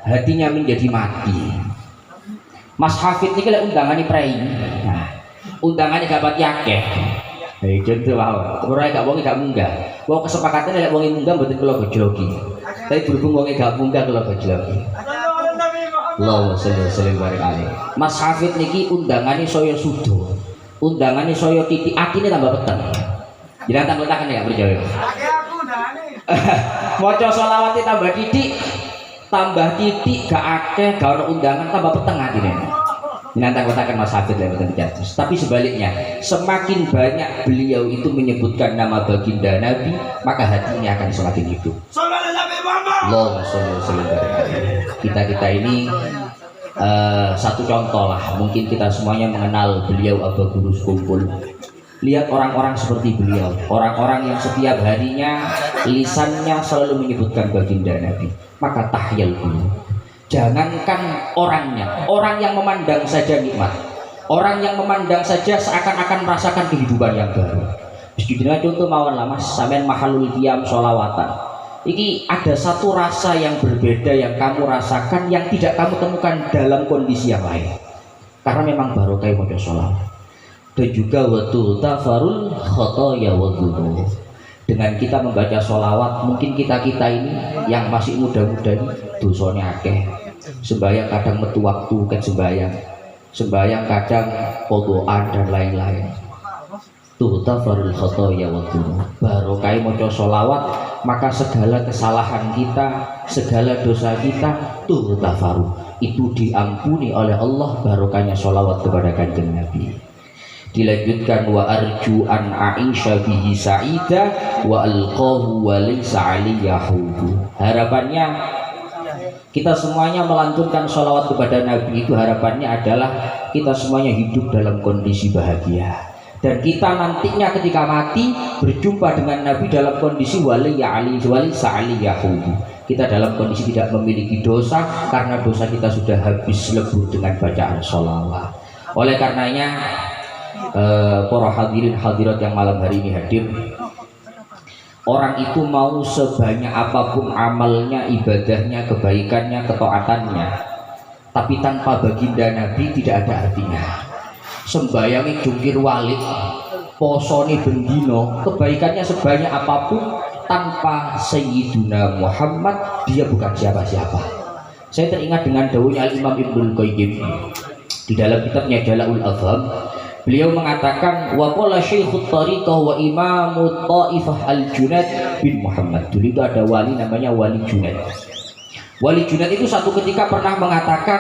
hatinya menjadi mati. Mas Hafid ini kalau undangannya prei, nah, undangannya dapat yakeh. Hei contoh wow, orang gak wongi gak munggah. Wong kesepakatan lek wongi munggah mboten kula gojloki. Tapi berhubung wongi gak munggah kula gojloki. Allahumma sholli alaihi. Mas Hafid niki undangannya saya sudo. Undangannya saya titik atine tambah peteng. Jangan tak letakkan ya percaya. Maca selawat tambah titik gak akeh gak ono undangan tambah peteng atine. Nanti katakan Mas Hafid yang terus. Tapi sebaliknya, semakin banyak beliau itu menyebutkan nama baginda Nabi, maka hatinya akan semakin hidup. Allahumma sholli alaihi. Kita ini satu contoh lah. Mungkin kita semuanya mengenal beliau Aba Guru Sekumpul. Lihat orang-orang seperti beliau, orang-orang yang setiap harinya lisannya selalu menyebutkan baginda Nabi, maka tahyal dulu. Jangankan orangnya, orang yang memandang saja nikmat, orang yang memandang saja seakan-akan merasakan kehidupan yang baru. Bismillah contoh mawon lah Mas, sampean mahalul qiyam sholawatan. Iki ada satu rasa yang berbeda yang kamu rasakan yang tidak kamu temukan dalam kondisi yang lain. Karena memang barokah maca sholawat. Dan juga watul tafarul khotoya wadhunub. Dengan kita membaca sholawat, mungkin kita ini yang masih muda-muda ini dosanya akeh. Sembayang kadang metu waktu kan sembayang kadang kodoan dan lain-lain. Tuhtafarul khotoya wadhunub. Barokah maca sholawat, maka segala kesalahan kita, segala dosa kita tuhtafaru, itu diampuni oleh Allah barokahnya sholawat kepada Kanjeng Nabi. Dilanjutkan wa arju an aisha bihi sa'ida wa alqahu wa laysa aliyahudu. Harapannya kita semuanya melantunkan sholawat kepada Nabi itu, harapannya adalah kita semuanya hidup dalam kondisi bahagia, dan kita nantinya ketika mati berjumpa dengan Nabi dalam kondisi walaysa aliyahudu. Kita dalam kondisi tidak memiliki dosa karena dosa kita sudah habis lebur dengan bacaan sholawat. Oleh karenanya para hadirin hadirat yang malam hari ini hadir, orang itu mau sebanyak apapun amalnya, ibadahnya, kebaikannya, ketaatannya, tapi tanpa baginda Nabi tidak ada artinya. Sembayangi jungkir walid, posoni bendino, kebaikannya sebanyak apapun, tanpa Sayyiduna Muhammad dia bukan siapa-siapa. Saya teringat dengan dawuhnya Al-Imam Ibnul Qayyim di dalam kitabnya Jala'ul Afham. Beliau mengatakan wa qala Syekhut Thariqah wa Imamut Taifah Al-Junaid bin Muhammad. Dulu itu ada wali namanya Wali Junaid. Wali Junaid itu satu ketika pernah mengatakan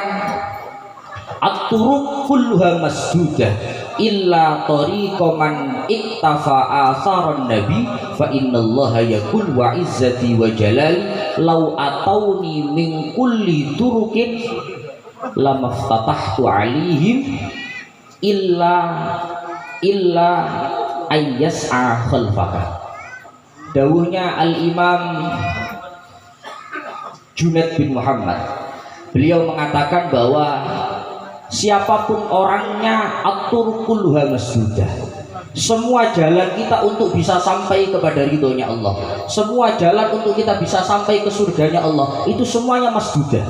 at-turuq kulluha masdudah illa tariqa man iktafa atharan nabi fa innallaha yaqul wa izzati wa jalal law atawni min kulli turuqin lamaftatahtu alaihim illa ayyas'a khalfaka. Dawuhnya Al-Imam Junaid bin Muhammad, beliau mengatakan bahwa siapapun orangnya at-turqulha masdudah, semua jalan kita untuk bisa sampai kepada ridhonya Allah, semua jalan untuk kita bisa sampai ke surganya Allah, itu semuanya masdudah.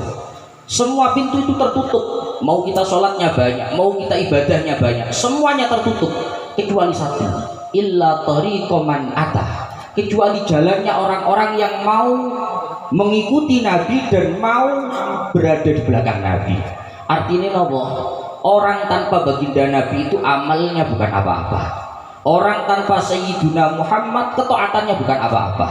Semua pintu itu tertutup. Mau kita sholatnya banyak, mau kita ibadahnya banyak, semuanya tertutup kecuali satu, illa tariqa man atah, kecuali jalannya orang-orang yang mau mengikuti Nabi dan mau berada di belakang Nabi. Artinya apa? Orang tanpa baginda Nabi itu amalnya bukan apa-apa. Orang tanpa Sayyiduna Muhammad ketaatannya bukan apa-apa.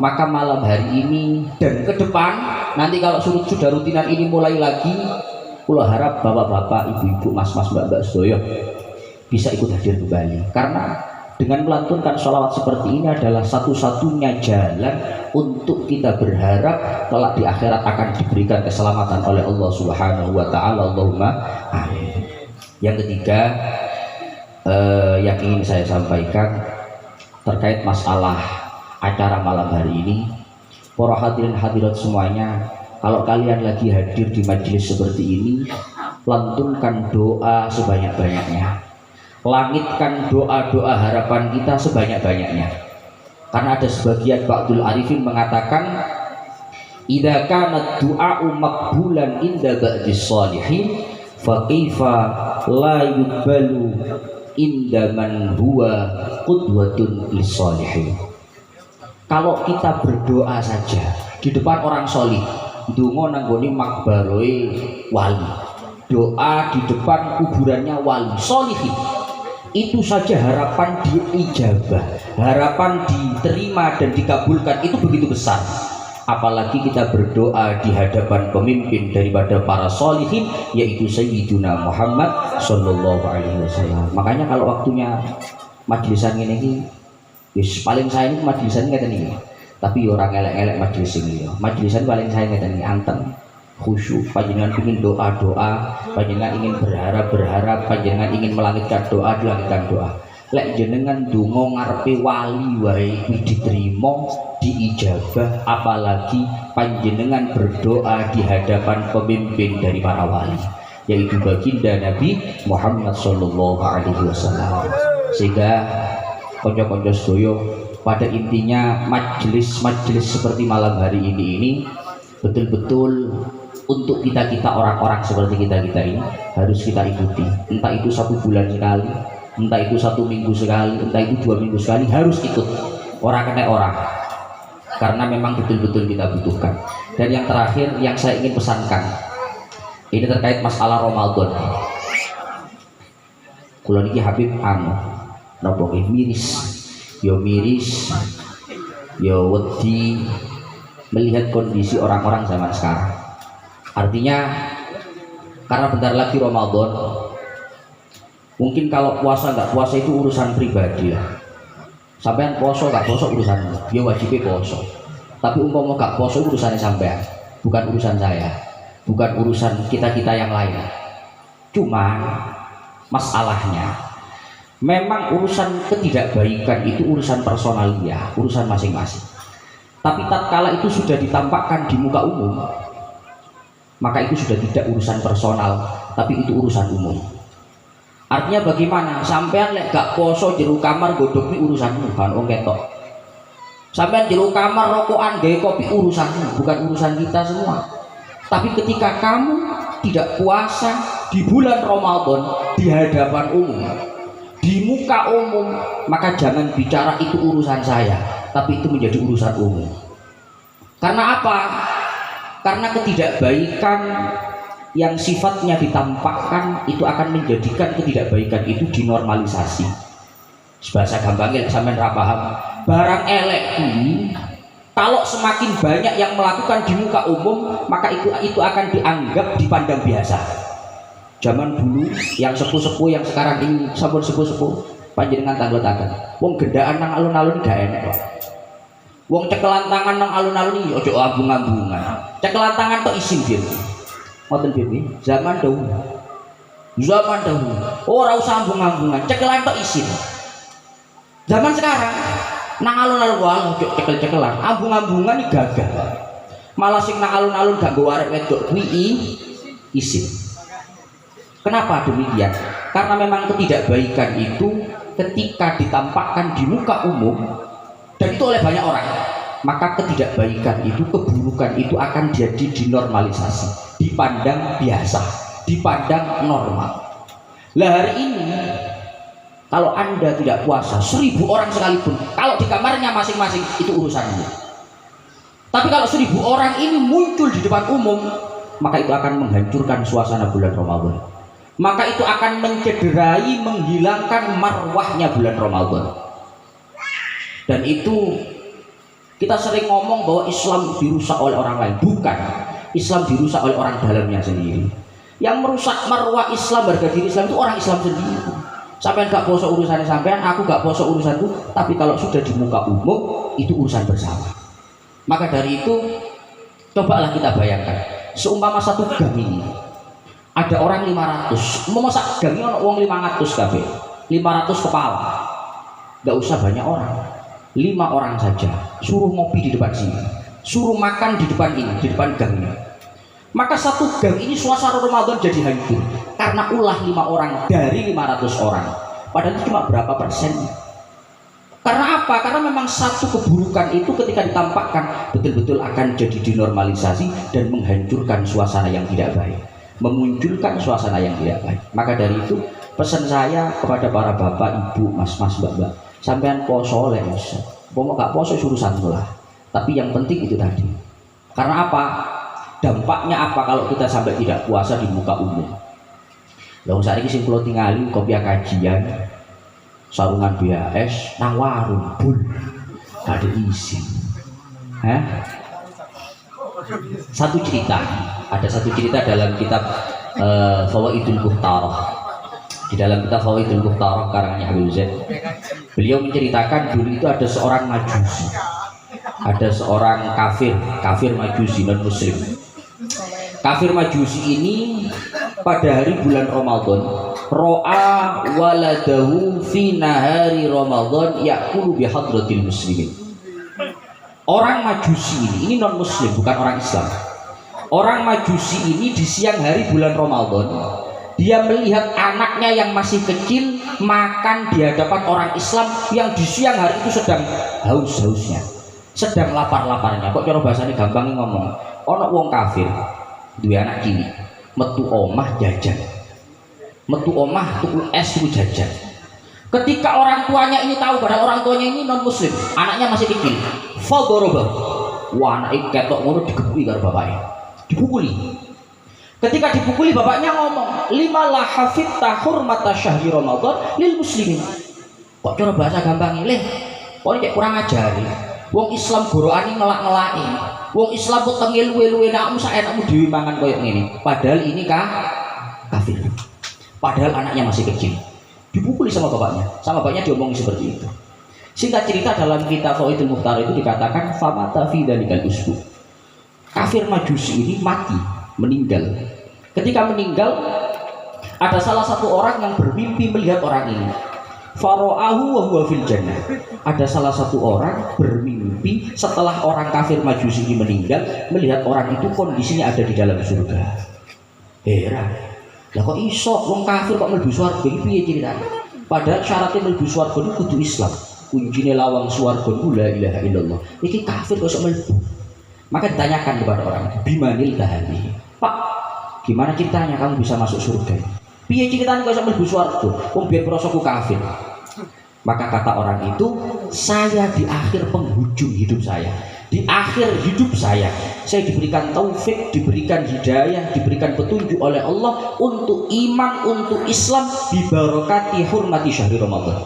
Maka malam hari ini dan ke depan, nanti kalau sudah rutinan ini mulai lagi, kula harap bapak-bapak, ibu-ibu, mas-mas, mbak-mbak sedoyo bisa ikut hadir kembali, karena dengan melantunkan sholawat seperti ini adalah satu-satunya jalan untuk kita berharap kelak di akhirat akan diberikan keselamatan oleh Allah Subhanahu wa Ta'ala. Allahumma amin. Yang ketiga yang ingin saya sampaikan terkait masalah acara malam hari ini, para hadirin hadirat semuanya, kalau kalian lagi hadir di majelis seperti ini, lantunkan doa sebanyak-banyaknya, langitkan doa-doa harapan kita sebanyak-banyaknya. Karena ada sebagian Ba'dul Arifin mengatakan idza kana du'a'u maqbulan inda ba'di shalihin fa kaifa la yuqbalu inda man huwa qudwatun lis-shalihin. Kalau kita berdoa saja di depan orang solih, ndonga nanggone makbaroe wali, doa di depan kuburannya wali solihin, itu saja harapan diijabah, harapan diterima dan dikabulkan itu begitu besar. Apalagi kita berdoa di hadapan pemimpin daripada para solihin, yaitu Sayyiduna Muhammad Sallallahu Alaihi Wasallam. Makanya kalau waktunya majlisan ini, paling saya ini majlisan ngeten iki. Tapi orang elek-elek majelis ini. Majlisan paling saya ngeten iki, anteng, khusyuk, panjenengan ingin doa-doa, panjenengan ingin berharap-berharap, panjenengan ingin melangitkan doa, dilangitkan doa. Lek jenengan donga ngarepe wali wae kuwi diterima, diijabah, apalagi panjenengan berdoa di hadapan pemimpin dari para wali, yaitu baginda Nabi Muhammad sallallahu alaihi wasallam. Sehingga konco-konco sedaya, pada intinya majelis-majelis seperti malam hari ini betul-betul untuk kita orang-orang seperti kita ini harus kita ikuti. Entah itu 1 bulan sekali, entah itu 1 minggu sekali, entah itu 2 minggu sekali, harus ikut. Orang kena orang, karena memang betul-betul kita butuhkan. Dan yang terakhir yang saya ingin pesankan, ini terkait masalah Ramadan. Kula niki Habib napa miris, yo wedi melihat kondisi orang-orang zaman sekarang. Artinya karena bentar lagi Ramadan, mungkin kalau puasa nggak puasa itu urusan pribadi lah. Sampean poso nggak poso urusanmu, dia wajibnya poso. Tapi umpama nggak poso urusannya sampean, bukan urusan saya, bukan urusan kita yang lain. Cuma masalahnya, memang urusan ketidakbaikan itu urusan personalia, urusan masing-masing. Tapi tatkala itu sudah ditampakkan di muka umum, maka itu sudah tidak urusan personal, tapi itu urusan umum. Artinya bagaimana? Sampean lek gak poso jero kamar godhog kuwi urusanmu, kan wong ketok. Sampean jero kamar rokokan gawe kopi urusanmu, bukan urusan kita semua. Tapi ketika kamu tidak puasa di bulan Ramadan di hadapan umum, di muka umum, maka jangan bicara itu urusan saya, tapi itu menjadi urusan umum. Karena apa? Karena ketidakbaikan yang sifatnya ditampakkan itu akan menjadikan ketidakbaikan itu dinormalisasi. Bahasa gampangnya sampean ra paham, barang elek ini kalau semakin banyak yang melakukan di muka umum, maka itu akan dianggap dipandang biasa. Zaman dulu yang sepuh-sepuh yang sekarang ini sampun sepuh-sepuh, panjenengan tanglet-tanglet. Wong gendaan nang alun-alun gak enak kok. Wong cekelan tangan nang alun-alun iki ojo ambung-ambungan. Cekelan tangan tok isin dia. Ngoten piye? Zaman dahulu. Ora usah ambung-ambungan, cekelan tok isin. Zaman sekarang nang alun-alun wae ojo cekel-cekelan, ambung-ambungan iki gagah. Malah sing nang alun-alun gak nggo arek wedok kuwi isin. Kenapa demikian? Karena memang ketidakbaikan itu ketika ditampakkan di muka umum dan itu oleh banyak orang, maka ketidakbaikan itu, keburukan itu akan jadi dinormalisasi, dipandang biasa, dipandang normal. Lah hari ini kalau Anda tidak puasa 1000 orang sekalipun, kalau di kamarnya masing-masing itu urusanmu. Tapi kalau 1000 orang ini muncul di depan umum, maka itu akan menghancurkan suasana bulan Ramadan. Maka itu akan mencederai, menghilangkan marwahnya bulan Ramadan. Dan itu kita sering ngomong bahwa Islam dirusak oleh orang lain. Bukan, Islam dirusak oleh orang dalamnya sendiri. Yang merusak marwah Islam, harga diri Islam itu orang Islam sendiri. Sampean gak poso urusannya sampean, aku gak poso urusanku. Tapi kalau sudah di muka umum, itu urusan bersama. Maka dari itu, cobalah kita bayangkan, seumpama satu gang ini ada orang 500, mau masak gang ini orang 500 kabeh, 500 kepala, gak usah banyak orang, 5 orang saja, suruh ngopi di depan sini, suruh makan di depan ini, di depan gang ini, maka satu gang ini suasana Ramadan jadi hancur karena ulah 5 orang dari 500 orang. Padahal itu cuma berapa persen? Karena apa? Karena memang satu keburukan itu ketika ditampakkan betul-betul akan jadi dinormalisasi dan menghancurkan suasana yang tidak baik, memunculkan suasana yang tidak baik. Maka dari itu pesan saya kepada para bapak, ibu, mas-mas, mbak-mbak, sampean poso oleh Ustaz. Pomo gak poso urusan lah. Tapi yang penting itu tadi. Karena apa? Dampaknya apa kalau kita sampai tidak puasa di muka umum? Lah saat ini sing kula tingali kopiah kajian sarungan BAS nang warung bul gak ada izin. Satu cerita, ada satu cerita dalam kitab Fawaidul Mukhtarah. Di dalam kitab Fawaidul Mukhtarah karangannya Habib Zaid, beliau menceritakan dulu itu ada seorang majusi, ada seorang kafir majusi non muslim. Kafir majusi ini pada hari bulan Ramadan ro'a waladahu fi nahari Ramadan ya'kulu bi hadratil muslimin. Orang majusi ini non muslim, bukan orang Islam. Orang majusi ini di siang hari bulan Ramadan dia melihat anaknya yang masih kecil makan di hadapan orang Islam yang di siang hari itu sedang haus-hausnya, sedang lapar-laparnya. Kok cara bahasanya gampang ngomong, ono wong kafir duwe anak cilik metu omah jajan, metu omah tuku es tuku jajan. Ketika orang tuanya ini tahu, padahal orang tuanya ini non muslim, anaknya masih kecil, fadoroba, wah anak ketok ngono digebuki karo bapaknya, dipukuli. Ketika dipukuli bapaknya ngomong, lima lah hafidta hurmata syahri Ramadan lil muslimin. Kok cara bahasa gampang leh, kok ini kurang ajari. Wong Islam goroani ngelak-ngelaki, wong Islam petenge luwe-luwe nakmu saenakmu dhewe mangan koyo ngene. Padahal ini kafir. Padahal anaknya masih kecil. Dipukuli sama bapaknya diomongi seperti itu. Singkat cerita dalam kitab Fawaidul Mukhtarah itu dikatakan famata fi dalikal usbu. Kafir majusi ini mati, meninggal. Ketika meninggal ada salah satu orang yang bermimpi melihat orang ini. Faro'ahu wa huwa fil jannah. Ada salah satu orang bermimpi setelah orang kafir majusi ini meninggal melihat orang itu kondisinya ada di dalam surga. Heran. Lah kok iso wong kafir kok mlebu swarga iki piye ceritane? Padahal syaratnya mlebu swarga itu kudu Islam. Kuncine lawang swarga la ilaha illallah. Iki kafir kok iso mlebu. Maka ditanyakan kepada orang, bimanil tahani. Pak, gimana ceritanya kamu bisa masuk surga? Piye ceritanya kok iso mlebu swarga? Wong biyen prosoku kafir. Maka kata orang itu, saya di akhir penghujung hidup saya, di akhir hidup saya diberikan taufik, diberikan hidayah, diberikan petunjuk oleh Allah untuk iman, untuk Islam, bibarokati hurmati syahri Ramadan.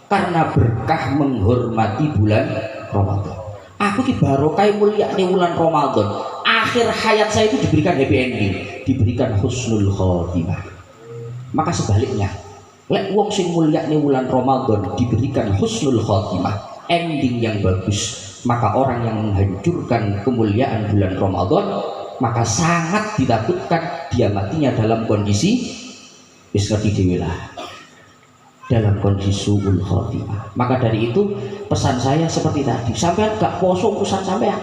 Karena berkah menghormati bulan Ramadan. Aku ki barokah mulia di bulan Ramadan. Akhir hayat saya itu diberikan happy ending, diberikan husnul khotimah. Maka sebaliknya, lek wong sing mulia di bulan Ramadan diberikan husnul khotimah, ending yang bagus, maka orang yang menghancurkan kemuliaan bulan Ramadan maka sangat ditakutkan dia matinya dalam kondisi ngerti dhewe lah, dalam kondisi suul khotimah. Maka dari itu pesan saya seperti tadi, sampean gak poso urusan sampean,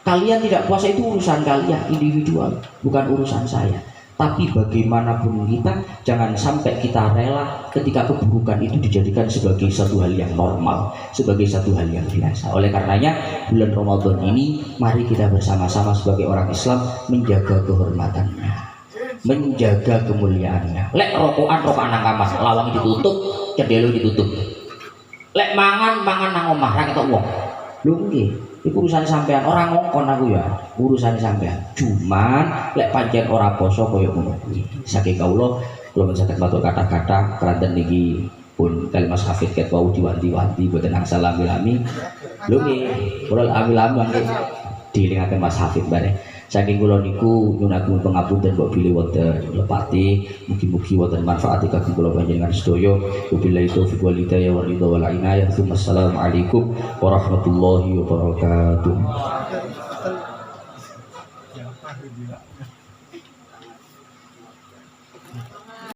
kalian tidak puasa itu urusan kalian individual, bukan urusan saya. Tapi bagaimanapun kita, jangan sampai kita rela ketika keburukan itu dijadikan sebagai satu hal yang normal, sebagai satu hal yang biasa. Oleh karenanya bulan Ramadan ini mari kita bersama-sama sebagai orang Islam menjaga kehormatannya, menjaga kemuliaannya. Lek rokokan nang kamar, lawang ditutup, cendelo ditutup. Lek mangan nang omah ra ketok wong. Lho nggih, iku urusan sampean, orang ngongkon aku ya, urusan sampean. Cuman lek pancen ora poso kaya ngono kuwi. Saking kawula saged matur kata-kata keranten niki pun kalimat hafid ket wau diwanti-wanti boten angsal lami-lami. Lho nggih, kula lami-lami nggih dielingaken Mas Hafid bareng. Saking kula niku nyuwun agung pangapunten mbok bilih wonten lepati, mugi-mugi wonten manfaat kagem kula panjenengan sedaya. Wabillahi taufiq wal hidayah wal ridha wal inayah. Assalamualaikum warahmatullahi wabarakatuh.